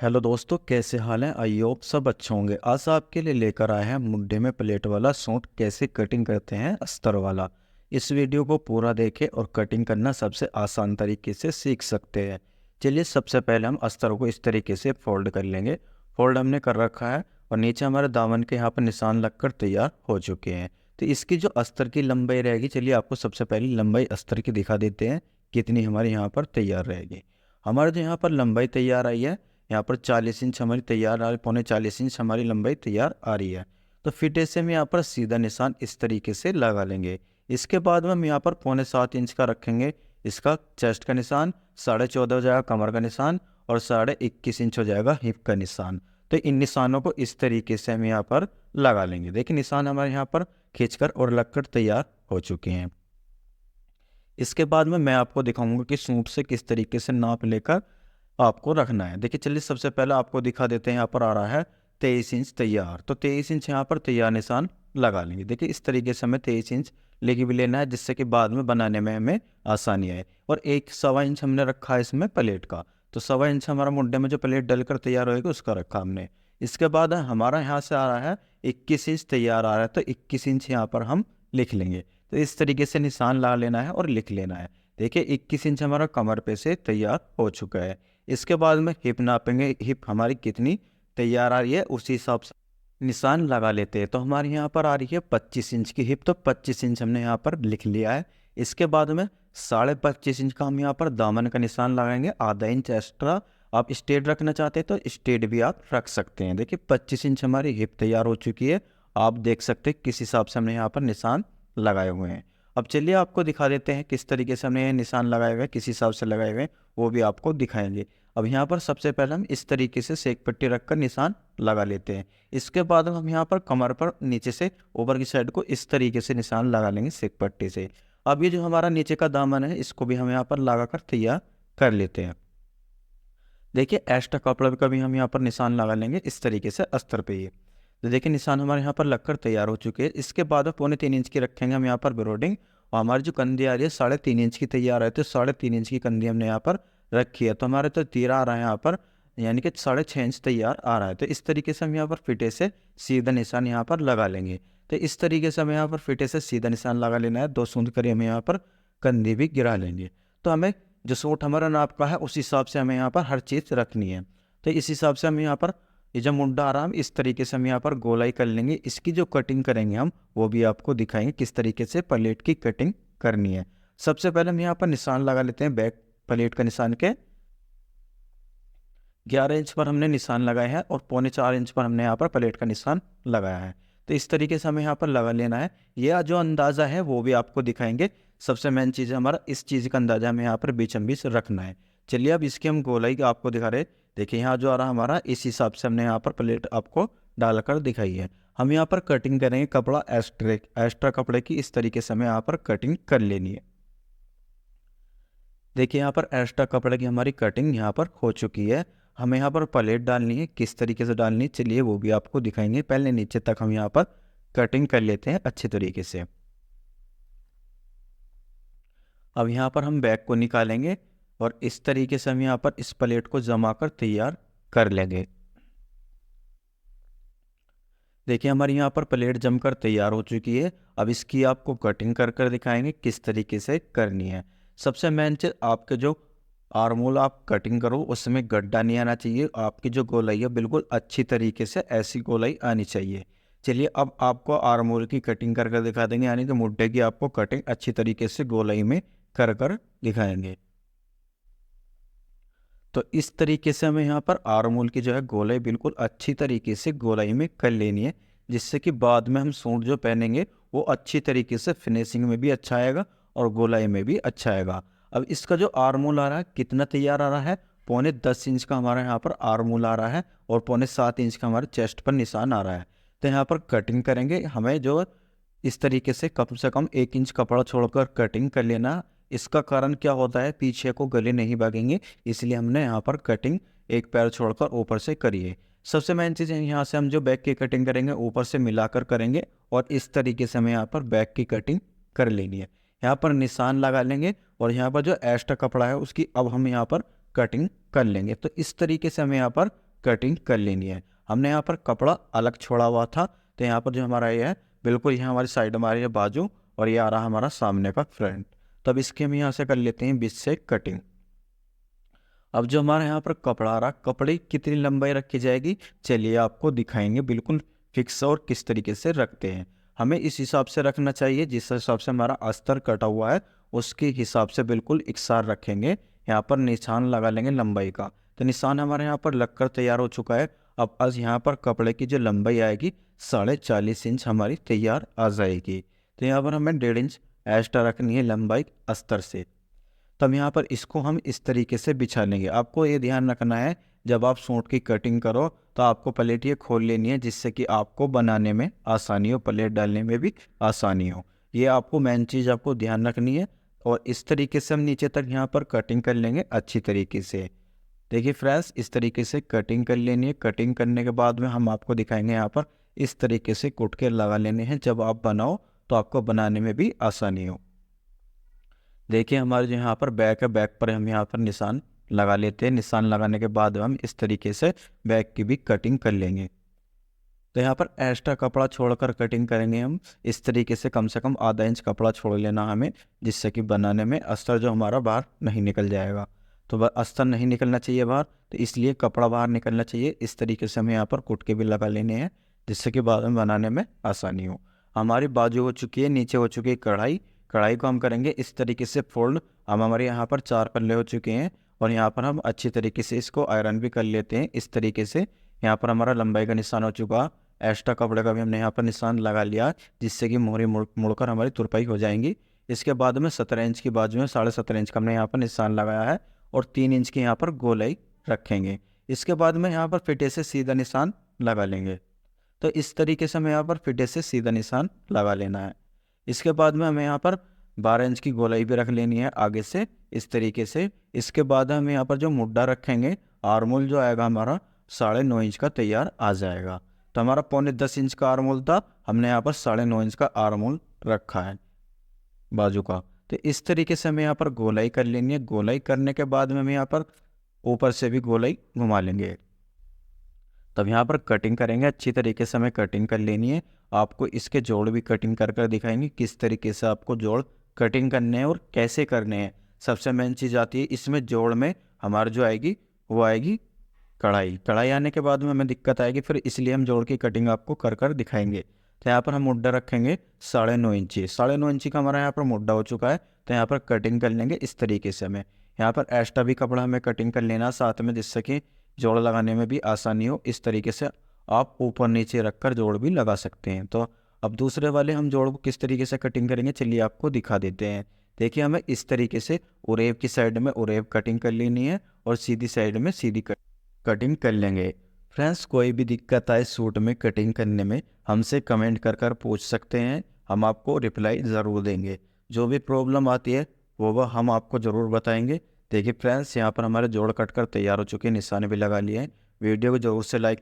Hello दोस्तों, कैसे हाल हैं। आई होप सब अच्छे होंगे। आज आपके लिए लेकर आए हैं मुड्ढे में प्लेट वाला सूट कैसे कटिंग करते हैं अस्तर वाला। इस वीडियो को पूरा देखें और कटिंग करना सबसे आसान तरीके से सीख सकते हैं। चलिए, सबसे पहले हम अस्तर को इस तरीके से फोल्ड कर लेंगे। फोल्ड हमने कर रखा है और नीचे हमारे दामन के यहाँ पर निशान लगकर तैयार हो चुके हैं। तो इसकी जो अस्तर की लंबाई रहेगी, चलिए आपको सबसे पहले लंबाई अस्तर की दिखा देते हैं कितनी हमारे यहाँ पर तैयार रहेगी। हमारे जो यहाँ पर लंबाई तैयार आई है, यहाँ पर 40 इंच हमारी तैयार आ रही, 40 हमारी लंबाई तैयार आ रही है। तो फिर ऐसे हम यहाँ पर सीधा निशान इस तरीके से लगा लेंगे। इसके बाद में हम यहाँ पर 7.25 इंच का रखेंगे। इसका चेस्ट का निशान 14.5 हो जाएगा, कमर का निशान, और 21.5 इंच हो जाएगा हिप का निशान। तो इन निशानों को इस तरीके से हम यहाँ पर लगा लेंगे। देखिए, निशान हमारे यहाँ पर खींचकर और लगकर तैयार हो चुके हैं। इसके बाद में मैं आपको दिखाऊंगा कि सूट से किस तरीके से नाप लेकर आपको रखना है। देखिए, चलिए सबसे पहले आपको दिखा देते हैं। यहाँ पर आ रहा है 23 इंच तैयार, तो 23 इंच यहाँ पर तैयार निशान लगा लेंगे। देखिए, इस तरीके से हमें 23 इंच लेके भी लेना है, जिससे कि बाद में बनाने में हमें आसानी आए। और 1 सवा इंच हमने रखा है इसमें प्लेट का, तो 1 सवा इंच हमारा मुड्ढे में जो प्लेट डलकर तैयार होएगी उसका रखा हमने। इसके बाद हमारा यहाँ से आ रहा है 21 इंच तैयार आ रहा है, तो 21 इंच यहाँ पर हम लिख लेंगे। तो इस तरीके से निशान ला लेना है और लिख लेना है। देखिए, 21 इंच हमारा कमर पे से तैयार हो चुका है। इसके बाद में हिप नापेंगे, हिप हमारी कितनी तैयार आ रही है उसी हिसाब से निशान लगा लेते हैं। तो हमारे यहाँ पर आ रही है 25 इंच की हिप, तो 25 इंच हमने यहाँ पर लिख लिया है। इसके बाद में 25.5 इंच का हम यहाँ पर दामन का निशान लगाएंगे, आधा इंच एक्स्ट्रा। आप स्ट्रेट रखना चाहते हैं तो स्ट्रेट भी आप रख सकते हैं। देखिए, 25 इंच हमारी हिप तैयार हो चुकी है। आप देख सकते हैं किस हिसाब से हमने यहाँ पर निशान लगाए हुए हैं। अब चलिए आपको दिखा देते हैं किस तरीके से हमने ये निशान लगाए हुए हैं, किस हिसाब से लगाए हुए हैं, वो भी आपको दिखाएंगे। अब यहाँ पर सबसे पहले हम इस तरीके से सेक पट्टी रखकर निशान लगा लेते हैं। इसके बाद हम यहाँ पर कमर पर नीचे से ऊपर की साइड को इस तरीके से निशान लगा लेंगे सेक पट्टी से। अब ये जो हमारा नीचे का दामन है, इसको भी हम यहाँ पर लगा कर तैयार कर लेते हैं। देखिए, एक्स्ट्रा कपड़ा का भी हम यहाँ पर निशान लगा लेंगे इस तरीके से अस्तर पे। ये तो देखिए, निशान हमारे यहाँ पर लगकर तैयार हो चुके हैं। इसके बाद 2.25 इंच की रखेंगे हम यहाँ पर ब्रोडिंग, और हमारी जो कंधी आ रही है 3.5 इंच की तैयार है, तो 3.5 इंच की कंधी हमने यहाँ पर रखी है। तो हमारे तो तीरा आ रहा है यहाँ पर, यानी कि 6.5 इंच तैयार आ रहा है। तो इस तरीके से हम यहाँ पर फिटे से सीधा निशान यहाँ पर लगा लेंगे। तो इस तरीके से हमें यहाँ पर फिटे से सीधा निशान लगा लेना है। 2 सूंद करी हमें यहाँ पर कंधी भी गिरा लेंगे। तो हमें जो सूट हमारा नाप का है उस हिसाब से हमें यहाँ पर हर चीज़ रखनी है। तो इस हिसाब से हम यहाँ पर ये जब मुंडा आ रहा है, इस तरीके से हम यहाँ पर गोलाई कर लेंगे। इसकी जो कटिंग करेंगे हम, वो भी आपको दिखाएंगे किस तरीके से प्लेट की कटिंग करनी है। सबसे पहले हम यहाँ पर निशान लगा लेते हैं। बैक प्लेट का निशान के 11 इंच पर हमने निशान लगाए हैं और 3.25 इंच पर हमने यहाँ पर प्लेट का निशान लगाया है। तो इस तरीके से हमें यहाँ पर लगा लेना है। यह जो अंदाज़ा है वो भी आपको दिखाएंगे। सबसे मेन चीज़ है हमारा, इस चीज़ का अंदाज़ा हमें यहाँ पर बीचम बीच रखना है। चलिए, अब इसकी हम गोलाई का आपको दिखा रहे। देखिए, यहाँ जो आ रहा हमारा, इस हिसाब से हमने यहाँ पर प्लेट आपको डालकर दिखाई है। हम यहाँ पर कटिंग करेंगे कपड़ा एक्स्ट्रा कपड़े की, इस तरीके से हमें यहाँ पर कटिंग कर लेनी है। देखिए, यहाँ पर एक्स्ट्रा कपड़े की हमारी कटिंग यहाँ पर हो चुकी है। हमें यहाँ पर प्लेट डालनी है, किस तरीके से डालनी है चलिए वो भी आपको दिखाएंगे। पहले नीचे तक हम यहाँ पर कटिंग कर लेते हैं अच्छे तरीके से। अब यहाँ पर हम बैक को निकालेंगे और इस तरीके से हम यहाँ पर इस प्लेट को जमा कर तैयार कर लेंगे। देखिए, हमारी यहाँ पर प्लेट जमकर तैयार हो चुकी है। अब इसकी आपको कटिंग कर कर दिखाएंगे किस तरीके से करनी है। सबसे मेन चीज़, आपके जो आर्मोल आप कटिंग करो उसमें गड्ढा नहीं आना चाहिए। आपकी जो गोलाई है बिल्कुल अच्छी तरीके से ऐसी गोलाई आनी चाहिए। चलिए, अब आपको आर्मोल की कटिंग कर कर दिखा देंगे, यानी कि मुड्ढे की आपको कटिंग अच्छी तरीके से गोलाई में कर कर दिखाएंगे। तो इस तरीके से हमें यहाँ पर आर्मोल की जो है गोलाई बिल्कुल अच्छी तरीके से गोलाई में कर लेनी है, जिससे कि बाद में हम सूट जो पहनेंगे वो अच्छी तरीके से फिनिशिंग में भी अच्छा आएगा और गोलाई में भी अच्छा आएगा। अब इसका जो आर्मोल आ रहा है कितना तैयार आ रहा है, 9.5 इंच का हमारा यहाँ पर आर्मोल आ रहा है और 7.25 इंच का हमारे चेस्ट पर निशान आ रहा है। तो यहाँ पर कटिंग करेंगे हमें जो इस तरीके से कम 1 इंच कपड़ा छोड़कर कटिंग कर लेना। इसका कारण क्या होता है, पीछे को गले नहीं भागेंगे, इसलिए हमने यहाँ पर कटिंग एक पैर छोड़कर ऊपर से करिए। सबसे मेन चीज़ है, यहाँ से हम जो बैक की कटिंग करेंगे ऊपर से मिलाकर करेंगे और इस तरीके से हमें यहाँ पर बैक की कटिंग कर लेनी है। यहाँ पर निशान लगा लेंगे और यहाँ पर जो एक्स्ट्रा कपड़ा है उसकी अब हम यहाँ पर कटिंग कर लेंगे। तो इस तरीके से हमें यहाँ पर कटिंग कर लेनी है। हमने यहाँ पर कपड़ा अलग छोड़ा हुआ था, तो यहाँ पर जो हमारा ये है बिल्कुल यहाँ हमारी साइड में आ रही है बाजू, और ये आ रहा हमारा सामने का फ्रंट। तब इसके हम यहाँ से कर लेते हैं बीच से कटिंग। अब जो हमारे यहाँ पर कपड़ा आ रहा, कपड़े की कितनी लंबाई रखी जाएगी, चलिए आपको दिखाएंगे बिल्कुल फिक्स और किस तरीके से रखते हैं। हमें इस हिसाब से रखना चाहिए जिस हिसाब से हमारा अस्तर कटा हुआ है, उसके हिसाब से बिल्कुल इकसार रखेंगे। यहाँ पर निशान लगा लेंगे लंबाई का। तो निशान हमारे यहाँ पर लगकर तैयार हो चुका है। अब आज यहाँ पर कपड़े की जो लंबाई आएगी 40.5 इंच हमारी तैयार आ जाएगी। तो यहाँ पर हमें 1.5 इंच एक्स्ट्रा रखनी है लंबाई अस्तर से। तब यहाँ पर इसको हम इस तरीके से बिछा लेंगे। आपको ये ध्यान रखना है जब आप सूट की कटिंग करो तो आपको प्लेट ये खोल लेनी है, जिससे कि आपको बनाने में आसानी हो, प्लेट डालने में भी आसानी हो। ये आपको मेन चीज़ आपको ध्यान रखनी है। और इस तरीके से हम नीचे तक यहाँ पर कटिंग कर लेंगे अच्छी तरीके से। देखिए फ्रेंड्स, इस तरीके से कटिंग कर लेनी है। कटिंग करने के बाद में हम आपको दिखाएंगे यहाँ पर इस तरीके से कुट के लगा लेने हैं। जब आप बनाओ तो आपको बनाने में भी आसानी हो। देखिए हमारे जो यहाँ पर बैक है, बैक पर हम यहाँ पर निशान लगा लेते हैं। निशान लगाने के बाद हम इस तरीके से बैक की भी कटिंग कर लेंगे। तो यहाँ पर एक्स्ट्रा कपड़ा छोड़कर कटिंग करेंगे हम इस तरीके से कम आधा इंच कपड़ा छोड़ लेना हमें, जिससे कि बनाने में अस्तर जो हमारा बाहर नहीं निकल जाएगा। तो अस्तर नहीं निकलना चाहिए बाहर, तो इसलिए कपड़ा बाहर निकलना चाहिए। इस तरीके से हमें यहाँ पर कुट के भी लगा लेने हैं, जिससे कि बाद में बनाने में आसानी हो। हमारी बाजू हो चुकी है, नीचे हो चुकी है कढ़ाई। कढ़ाई को हम करेंगे इस तरीके से फोल्ड। हम हमारे यहाँ पर 4 पल्ले हो चुके हैं, और यहाँ पर हम अच्छी तरीके से इसको आयरन भी कर लेते हैं इस तरीके से। यहाँ पर हमारा लंबाई का निशान हो चुका, एक्स्ट्रा कपड़े का भी हमने यहाँ पर निशान लगा लिया, जिससे कि मोहरी मुड़कर हमारी तुरपाई हो जाएंगी। इसके बाद में 17 इंच की बाजू में 17.5 इंच का हमने यहाँ पर निशान लगाया है, और 3 इंच की यहाँ पर गोलाई रखेंगे। इसके बाद में यहाँ पर फिटे से सीधा निशान लगा लेंगे। तो इस तरीके से हमें यहाँ पर फिटे से सीधा निशान लगा लेना है। इसके बाद में हमें यहाँ पर 12 इंच की गोलाई भी रख लेनी है आगे से इस तरीके से। इसके बाद हमें यहाँ पर जो मुड्ढा रखेंगे, आर्मोल जो आएगा हमारा 9.5 इंच का तैयार आ जाएगा। तो हमारा 9.25 इंच का आर्मोल था, हमने यहाँ पर 9.5 इंच का आर्मोल रखा है बाजू का। तो इस तरीके से हमें यहाँ पर गोलाई कर लेनी है। गोलाई करने के बाद में हम यहाँ पर ऊपर से भी गोलाई घुमा लेंगे। तब यहाँ पर कटिंग करेंगे अच्छी तरीके से, हमें कटिंग कर लेनी है। आपको इसके जोड़ भी कटिंग कर कर दिखाएंगे किस तरीके से आपको जोड़ कटिंग करने हैं और कैसे करने हैं। सबसे मेन चीज़ आती है इसमें जोड़ में हमारी जो आएगी वो आएगी कढ़ाई। कढ़ाई आने के बाद में हमें दिक्कत आएगी, फिर इसलिए हम जोड़ की कटिंग आपको कर कर दिखाएंगे। तो यहाँ पर हम मुड्ढा रखेंगे 9.5 इंची। 9.5 इंची का हमारा यहाँ पर मुड्ढा हो चुका है। तो यहाँ पर कटिंग कर लेंगे इस तरीके से। हमें यहाँ पर एक्स्ट्रा भी कपड़ा हमें कटिंग कर लेना साथ में, जिससे कि जोड़ लगाने में भी आसानी हो। इस तरीके से आप ऊपर नीचे रखकर जोड़ भी लगा सकते हैं। तो अब दूसरे वाले हम जोड़ को किस तरीके से कटिंग करेंगे, चलिए आपको दिखा देते हैं। देखिए हमें इस तरीके से उरेब की साइड में उरेब कटिंग कर लेनी है, और सीधी साइड में सीधी कटिंग कर लेंगे। फ्रेंड्स, कोई भी दिक्कत आए सूट में कटिंग करने में हमसे कमेंट कर कर पूछ सकते हैं, हम आपको रिप्लाई ज़रूर देंगे। जो भी प्रॉब्लम आती है वो हम आपको ज़रूर बताएंगे। देखिए फ्रेंड्स, यहाँ पर हमारे जोड़ कट कर तैयार हो चुके हैं, निशाने भी लगा लिए हैं। वीडियो को ज़रूर से लाइक